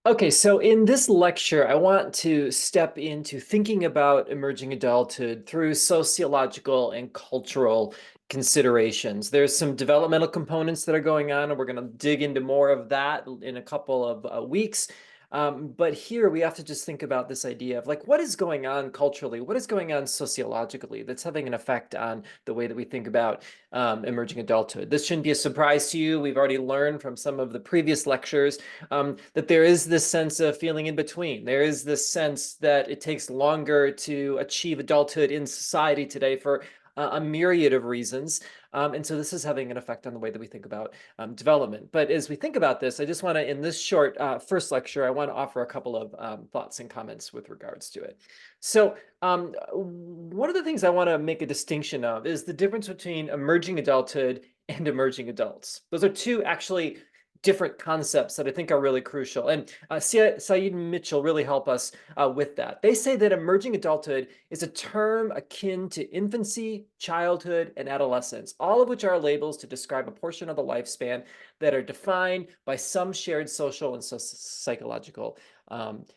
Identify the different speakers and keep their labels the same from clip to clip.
Speaker 1: Okay, so in this lecture, I want to step into thinking about emerging adulthood through sociological and cultural considerations. There's some developmental components that are going on, and we're going to dig into more of that in a couple of weeks. But here we have to just think about this idea of like what is going on culturally, what is going on sociologically that's having an effect on the way that we think about emerging adulthood. This shouldn't be a surprise to you. We've already learned from some of the previous lectures that there is this sense of feeling in between. There is this sense that it takes longer to achieve adulthood in society today for a myriad of reasons. And so this is having an effect on the way that we think about development. But as we think about this, I just want to, in this short first lecture, I want to offer a couple of thoughts and comments with regards to it. So one of the things I want to make a distinction of is the difference between emerging adulthood and emerging adults. Those are two actually different concepts that I think are really crucial. And Saeed Mitchell really help us with that. They say that emerging adulthood is a term akin to infancy, childhood, and adolescence, all of which are labels to describe a portion of the lifespan that are defined by some shared social and psychological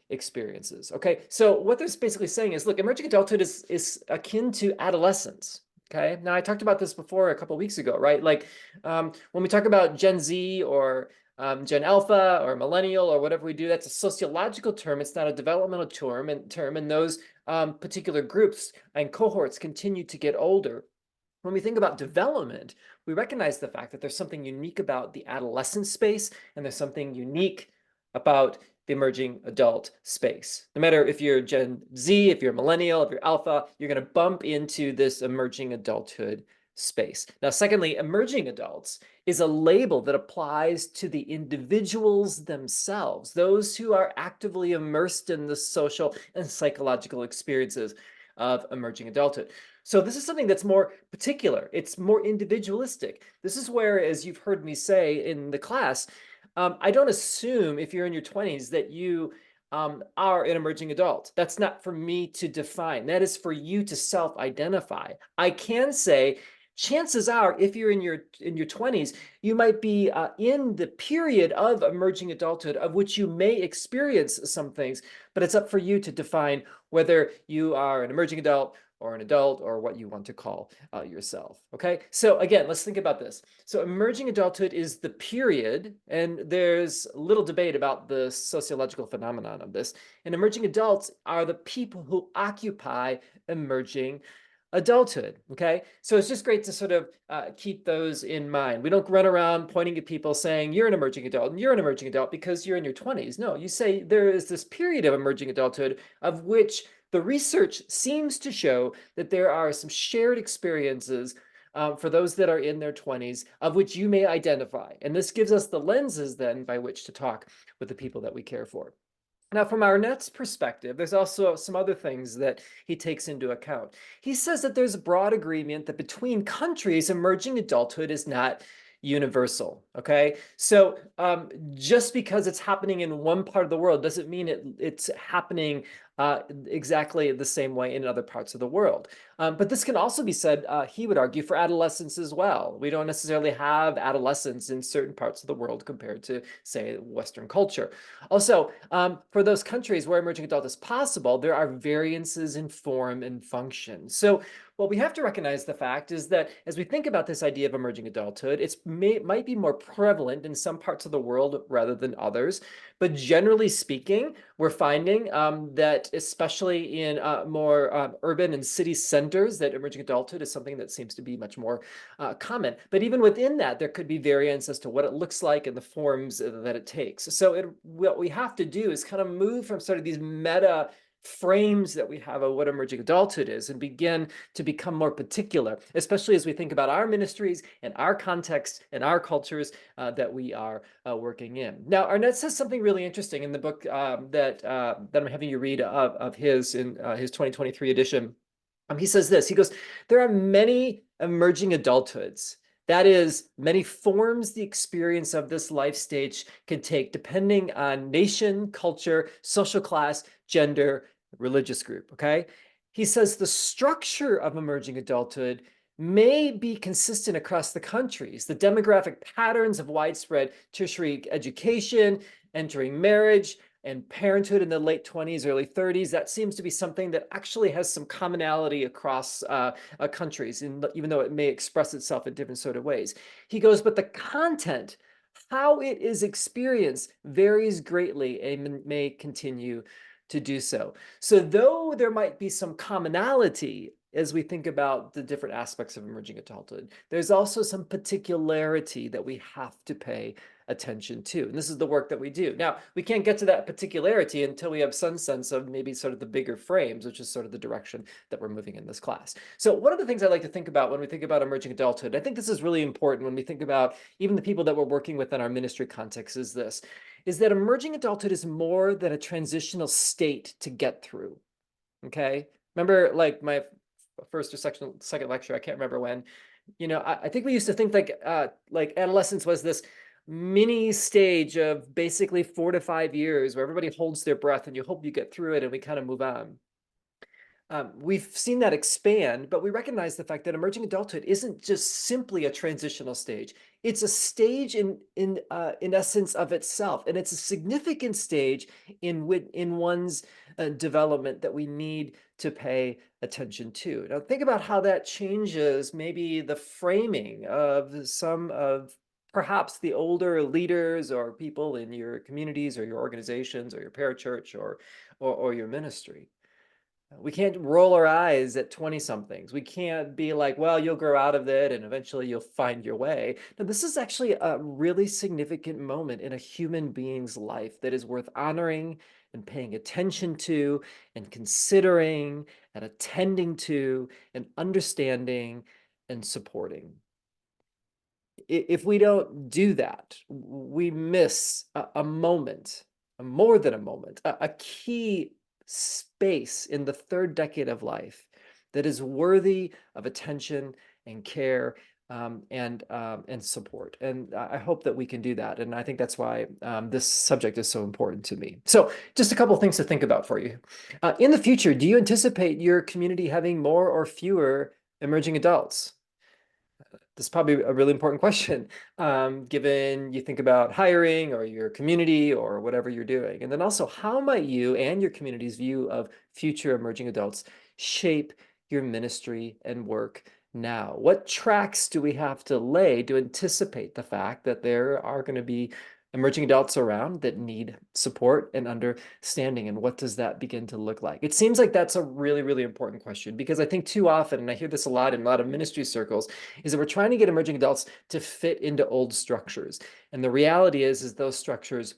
Speaker 1: experiences. Okay, so what they're basically saying is, look, emerging adulthood is akin to adolescence. Okay, now I talked about this before a couple of weeks ago, right? Like when we talk about Gen Z or Gen Alpha or Millennial or whatever we do, that's a sociological term. It's not a developmental term, and those particular groups and cohorts continue to get older. When we think about development, we recognize the fact that there's something unique about the adolescent space, and there's something unique about the emerging adult space. No matter if you're Gen Z, if you're Millennial, if you're Alpha, you're going to bump into this emerging adulthood space. Now, secondly, emerging adults is a label that applies to the individuals themselves, those who are actively immersed in the social and psychological experiences of emerging adulthood. So this is something that's more particular. It's more individualistic. This is where, as you've heard me say in the class, I don't assume if you're in your 20s that you are an emerging adult. That's not for me to define. That is for you to self-identify. I can say, chances are, if you're in your 20s, you might be in the period of emerging adulthood of which you may experience some things, but it's up for you to define whether you are an emerging adult or an adult or what you want to call yourself. Okay, so again, let's think about this. So emerging adulthood is the period, and there's little debate about the sociological phenomenon of this, and emerging adults are the people who occupy emerging adulthood. Okay, so it's just great to sort of keep those in mind. We don't run around pointing at people saying you're an emerging adult and you're an emerging adult because you're in your 20s. No, you say there is this period of emerging adulthood of which the research seems to show that there are some shared experiences for those that are in their 20s of which you may identify. And this gives us the lenses then by which to talk with the people that we care for. Now, from Arnett's perspective, there's also some other things that he takes into account. He says that there's broad agreement that between countries, emerging adulthood is not universal. Okay, so just because it's happening in one part of the world doesn't mean it's happening exactly the same way in other parts of the world. But this can also be said, he would argue, for adolescence as well. We don't necessarily have adolescence in certain parts of the world compared to, say, Western culture. Also, for those countries where emerging adult is possible, there are variances in form and function. So what we have to recognize the fact is that as we think about this idea of emerging adulthood, it might be more prevalent in some parts of the world rather than others. But generally speaking, we're finding that especially in more urban and city centers, that emerging adulthood is something that seems to be much more common. But even within that, there could be variance as to what it looks like and the forms that it takes. So what we have to do is kind of move from sort of these meta frames that we have of what emerging adulthood is and begin to become more particular, especially as we think about our ministries and our context and our cultures that we are working in. Now, Arnett says something really interesting in the book that I'm having you read of his in his 2023 edition. He says this, he goes, there are many emerging adulthoods. That is, many forms the experience of this life stage can take depending on nation, culture, social class, gender, religious group, okay? He says the structure of emerging adulthood may be consistent across the countries. The demographic patterns of widespread tertiary education, entering marriage, and parenthood in the late 20s, early 30s. That seems to be something that actually has some commonality across countries, even though it may express itself in different sort of ways. He goes, but the content, how it is experienced, varies greatly and may continue to do so. So though there might be some commonality as we think about the different aspects of emerging adulthood, there's also some particularity that we have to pay attention to. And this is the work that we do. Now, we can't get to that particularity until we have some sense of maybe sort of the bigger frames, which is sort of the direction that we're moving in this class. So one of the things I like to think about when we think about emerging adulthood, I think this is really important when we think about even the people that we're working with in our ministry context, is this, is that emerging adulthood is more than a transitional state to get through, okay? Remember, like my first or second lecture, I can't remember when, I think we used to think like adolescence was this mini stage of basically 4 to 5 years where everybody holds their breath and you hope you get through it and we kind of move on. We've seen that expand, but we recognize the fact that emerging adulthood isn't just simply a transitional stage. It's a stage in essence of itself, and it's a significant stage in one's development that we need to pay attention to. Now, think about how that changes maybe the framing of some of perhaps the older leaders or people in your communities or your organizations or your parachurch or your ministry. We can't roll our eyes at 20 somethings. We can't be like, well, you'll grow out of it and eventually you'll find your way. Now, this is actually a really significant moment in a human being's life that is worth honoring and paying attention to and considering and attending to and understanding and supporting. If we don't do that, we miss a moment, more than a moment, a key space in the third decade of life that is worthy of attention and care and support. And I hope that we can do that. And I think that's why this subject is so important to me. So just a couple of things to think about for you. In the future, do you anticipate your community having more or fewer emerging adults? This is probably a really important question, given you think about hiring or your community or whatever you're doing. And then also, how might you and your community's view of future emerging adults shape your ministry and work now? What tracks do we have to lay to anticipate the fact that there are going to be emerging adults around that need support and understanding, and what does that begin to look like? It seems like that's a really, really important question, because I think too often, and I hear this a lot in a lot of ministry circles, is that we're trying to get emerging adults to fit into old structures. And the reality is those structures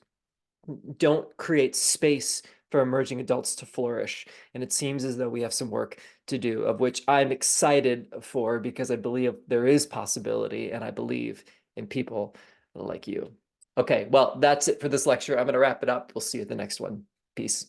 Speaker 1: don't create space for emerging adults to flourish. And it seems as though we have some work to do, of which I'm excited for, because I believe there is possibility, and I believe in people like you. Okay, well, that's it for this lecture. I'm going to wrap it up. We'll see you at the next one. Peace.